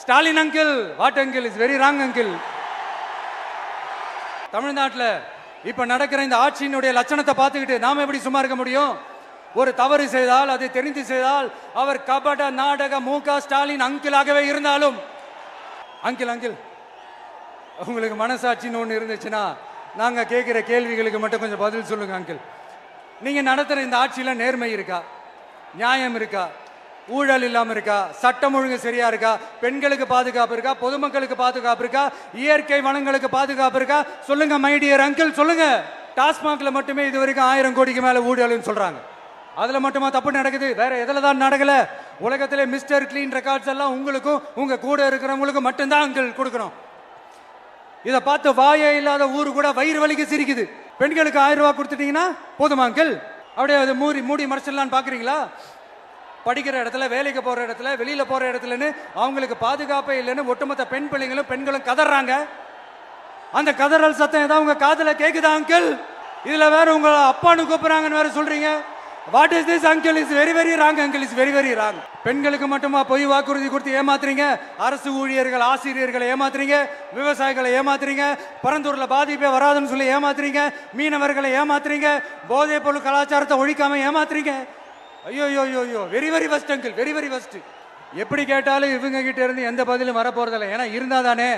Stalin uncle, what uncle, is very wrong uncle. தமிழ்நாட்டில் இப்ப நடக்கிற இந்த ஆட்சியினுடைய லட்சணத்தை பார்த்துக்கிட்டு நாம எப்படி சும்மா இருக்க முடியும்? ஒரு தவறு செய்தால், அதை தெரிந்து செய்தால், அவர் கபட நாடக மு.க. ஸ்டாலின் அங்கிளாகவே இருந்தாலும், அங்கிள் அங்கிள் உங்களுக்கு மனசாட்சின்னு ஒன்று இருந்துச்சுன்னா நாங்க கேட்கிற கேள்விகளுக்கு மட்டும் கொஞ்சம் பதில் சொல்லுங்க அங்கிள். நீங்க நடத்துற இந்த ஆட்சியில நேர்மை இருக்கா? நியாயம் இருக்கா? ஊழல் இல்லாம இருக்கா? சட்டம் ஒழுங்கு சரியா இருக்கா? பெண்களுக்கு பாதுகாப்பு இருக்கா? பொதுமக்களுக்கு பாதுகாப்பு இருக்கா? இயற்கை வளங்களுக்கு பாதுகாப்பு இருக்கா? சொல்லுங்க மை டியர் அங்கிள், சொல்லுங்க. டாஸ்மாக்ல மட்டுமே இது வரைக்கும் 1000 கோடிக்கு மேல ஊழல்னு சொல்றாங்க. அதுல மட்டுமா தப்பு நடக்குது? வேற எதுல தான் நடக்கல? உலகத்திலே மிஸ்டர் கிளீன் ரெக்கார்ட்ஸ் எல்லாம் உங்களுக்கும் உங்க கூட இருக்கிறவங்களுக்கும் மட்டும்தான் அங்கிள் கொடுக்கணும். இதை பார்த்து வாயே இல்லாத ஊரு கூட வயிறு வலிக்கு சிரிக்குது. பெண்களுக்கு 1000 ரூபாய் கொடுத்துட்டீங்கன்னா போதுமா அங்கிள்? அப்படியே அதை மூடி மறைச்சிடலான்னு பாக்குறீங்களா? படிக்கிற இடத்துல, வேலைக்கு போற இடத்துல, வெளியில போற இடத்துலன்னு அவங்களுக்கு பாதுகாப்பே இல்லைன்னு ஒட்டுமொத்த பெண் பிள்ளைங்களும் பெண்களும் கதறாங்க. அந்த கதறல் சத்தம் ஏதாவது உங்க காதுல கேக்குதா அங்கிள்? இதுல வேற உங்க அப்பான்னு கூப்பிடுறாங்கன்னு வேற சொல்றீங்க. What is this uncle? Is very very wrong uncle, is very very wrong. பெண்களுக்கு மட்டுமா பொய் வாக்குறுதி கொடுத்து ஏமாத்துறீங்க? அரசு ஊழியர்கள், ஆசிரியர்களை ஏமாத்துறீங்க, விவசாயிகளை ஏமாத்துறீங்க, பரந்தூர்ல பாதிப்பே வராதுன்னு சொல்லி ஏமாத்துறீங்க, மீனவர்களை ஏமாத்துறீங்க, போதைப் பொருள் கலாச்சாரத்தை ஒழிக்காம ஏமாத்துறீங்க. ஐயோ ஐயோ, very very first uncle, very very first. எப்படி கேட்டாலும் இவங்க கிட்ட இருந்து எந்த பதிலும் வரப்போறதில்லை. ஏன்னா இருந்தா தானே